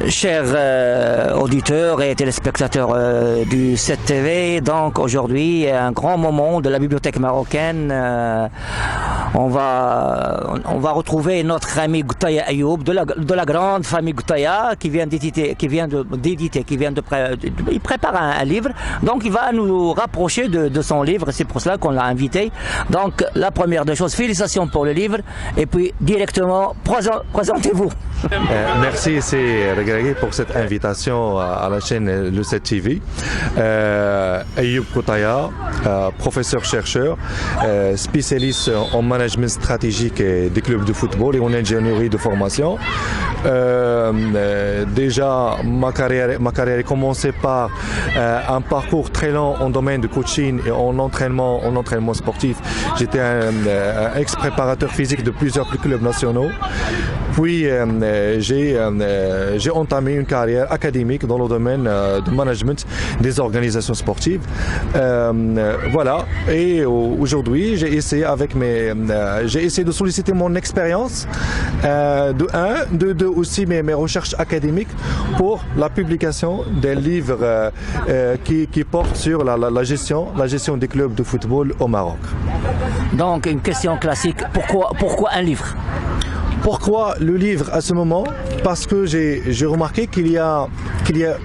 Chers auditeurs et téléspectateurs du 7TV, donc aujourd'hui un grand moment de la bibliothèque marocaine. On va retrouver notre ami Goutaya Ayoub de la grande famille Goutaya qui vient d'éditer, il prépare un livre, donc il va nous rapprocher de son livre. C'est pour cela qu'on l'a invité. Donc la première des choses, félicitations pour le livre et puis directement présentez-vous. Merci, c'est Regragui pour cette invitation à la chaîne Le 7 TV. Ayoub Goutaya, professeur-chercheur, spécialiste en management stratégique des clubs de football et en ingénierie de formation. Déjà, ma carrière a commencé par un parcours très long en domaine de coaching et en entraînement sportif. J'étais un ex-préparateur physique de plusieurs clubs nationaux. Puis j'ai entamé une carrière académique dans le domaine de management des organisations sportives. Voilà. Et aujourd'hui, j'ai essayé de solliciter mon expérience, de deux aussi mes recherches académiques pour la publication d'un livre qui porte sur la gestion des clubs de football au Maroc. Donc une question classique, pourquoi un livre? Pourquoi le livre à ce moment? Parce que j'ai remarqué qu'il y a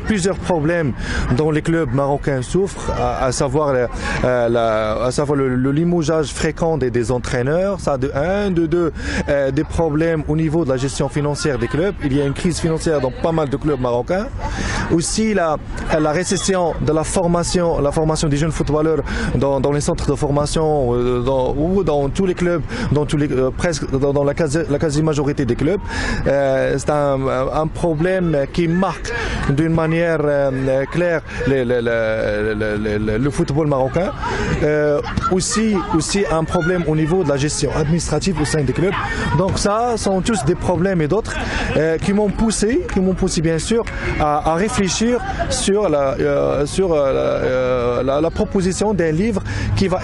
plusieurs problèmes dont les clubs marocains souffrent, à savoir le limogeage fréquent des entraîneurs, ça de un, de deux, des problèmes au niveau de la gestion financière des clubs. Il y a une crise financière dans pas mal de clubs marocains. Aussi la récession de la formation des jeunes footballeurs dans les centres de formation ou dans tous les clubs, presque dans la quasi-majorité des clubs. C'est un problème qui marque d'une manière claire le football marocain. Aussi un problème au niveau de la gestion administrative au sein des clubs. Donc ça sont tous des problèmes et d'autres qui m'ont poussé bien sûr à réfléchir sur la proposition d'un livre qui va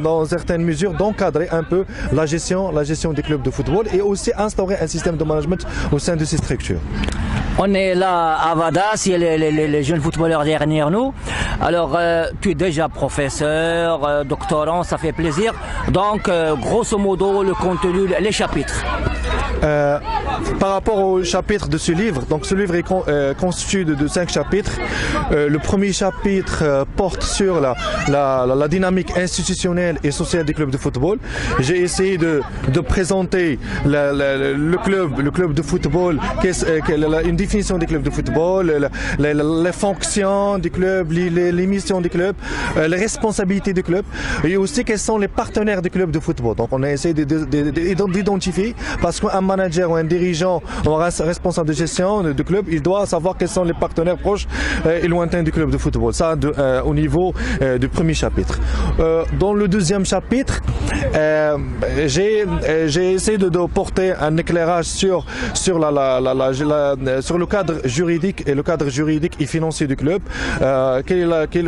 dans certaines mesures d'encadrer un peu la gestion des clubs de football et aussi instaurer un système de management au sein de ces structures. On est là à Vadas, il y a les jeunes footballeurs derrière nous. Alors, tu es déjà professeur, doctorant, ça fait plaisir. Donc, grosso modo, le contenu, les chapitres. Par rapport au chapitre de ce livre, donc ce livre est constitué de 5 chapitres. Le premier chapitre porte sur la dynamique institutionnelle et sociale des clubs de football. J'ai essayé de présenter le club de football, une définition des clubs de football, les fonctions des clubs, les missions des clubs, les responsabilités des clubs et aussi quels sont les partenaires des clubs de football. Donc on a essayé d'identifier, parce qu'un manager ou un dirigeant ou un responsable de gestion de club, il doit savoir quels sont les partenaires proches et lointains du club de football. Ça au niveau du premier chapitre. Dans le deuxième chapitre, j'ai essayé de porter un éclairage sur le cadre juridique et financier du club.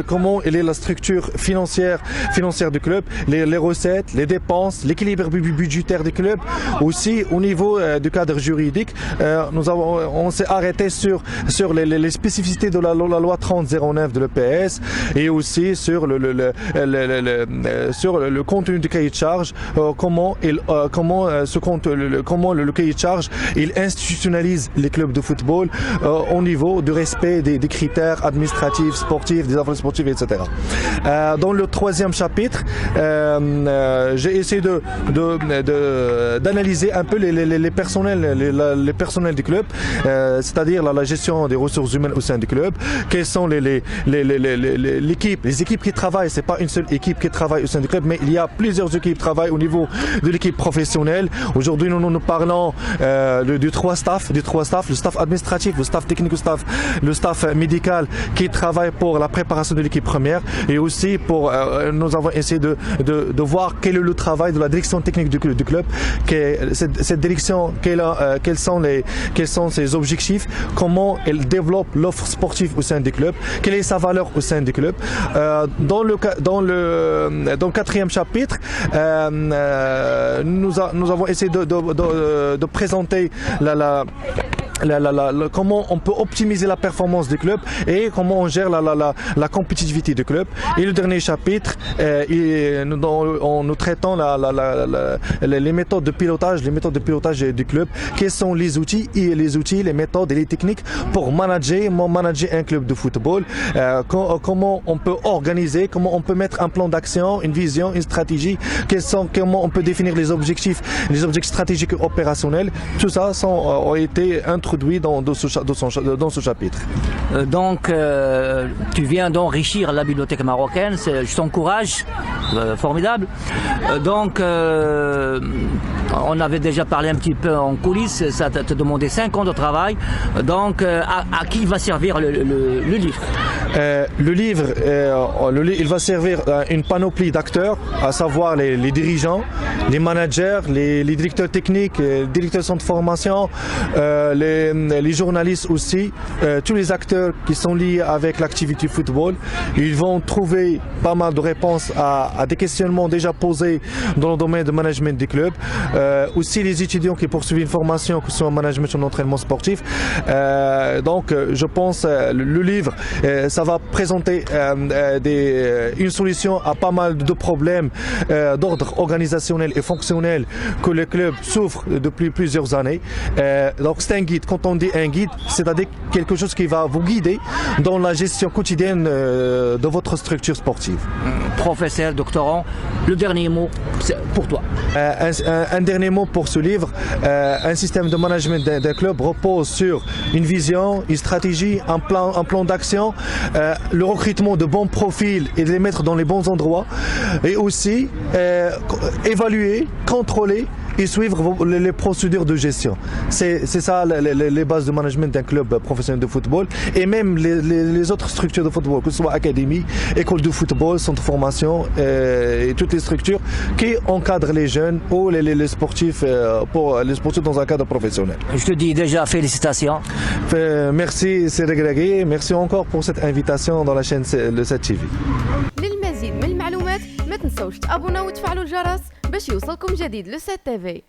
Comment est la structure financière du club, les recettes, les dépenses, l'équilibre budgétaire du club. Aussi au niveau du cadre juridique, on s'est arrêté sur les spécificités de la loi 3009 de l'EPS et aussi sur le contenu du cahier de charge, comment le cahier de charge il institutionnalise les clubs de football au niveau du respect des critères administratifs, sportifs, des affaires sportives, etc. Dans le troisième chapitre, j'ai essayé d'analyser un peu les personnels du club, c'est-à-dire la gestion des ressources humaines au sein du club. Quelles sont les équipes qui travaillent? C'est pas une seule équipe qui travaille au sein du club, mais il y a plusieurs équipes qui travaillent au niveau de l'équipe professionnelle. Aujourd'hui, nous parlons du trois staffs, le staff administratif, le staff technique, le staff médical qui travaille pour la préparation de l'équipe première et aussi nous avons essayé de voir quel est le travail de la direction technique du club, cette direction, quels sont ses objectifs, comment elle développe l'offre sportive au sein du club, quelle est sa valeur au sein du club. Dans le quatrième chapitre, nous avons essayé de présenter comment on peut optimiser la performance du club et comment on gère la compétitivité du club. Et le dernier chapitre, nous traitons les méthodes de pilotage, du club. Quels sont les outils, les méthodes et les techniques pour manager un club de football. Comment on peut organiser, comment on peut mettre un plan d'action, une vision, une stratégie. Comment on peut définir les objectifs stratégiques et opérationnels. Tout ça ont été introduits dans ce chapitre. Donc, tu viens d'enrichir la bibliothèque marocaine, je t'encourage, formidable. Donc, on avait déjà parlé un petit peu en coulisses, ça t'a demandé 5 ans de travail. Donc, à qui va servir le livre? Le livre, il va servir à une panoplie d'acteurs, à savoir les dirigeants, les managers, les directeurs techniques, les directeurs de centre de formation, les journalistes aussi, tous les acteurs qui sont liés avec l'activité football. Ils vont trouver pas mal de réponses à des questionnements déjà posés dans le domaine de management des clubs. Aussi les étudiants qui poursuivent une formation, que ce soit en management ou en entraînement sportif. Donc je pense le livre, ça va présenter une solution à pas mal de problèmes d'ordre organisationnel et fonctionnel que le club souffre depuis plusieurs années. Donc c'est un guide. Quand on dit un guide, c'est-à-dire quelque chose qui va vous guider dans la gestion quotidienne de votre structure sportive. Professeur, doctorant, le dernier mot pour toi. Un dernier mot pour ce livre. Un système de management d'un club repose sur une vision, une stratégie, un plan d'action, le recrutement de bons profils et de les mettre dans les bons endroits, et aussi évaluer, contrôler et suivre les procédures de gestion. C'est ça les bases de management d'un club professionnel de football, et même les autres structures de football, que ce soit académie, école de football, centre de formation et toutes les structures qui encadrent les jeunes ou les sportifs dans un cadre professionnel. Je te dis déjà félicitations. Merci Cédric Ragui, merci encore pour cette invitation dans la chaîne le 7 TV. للمزيد من المعلومات ما تنسوش تابوناو وتفعلوا الجرس باش يوصلكم جديد لو 7 TV.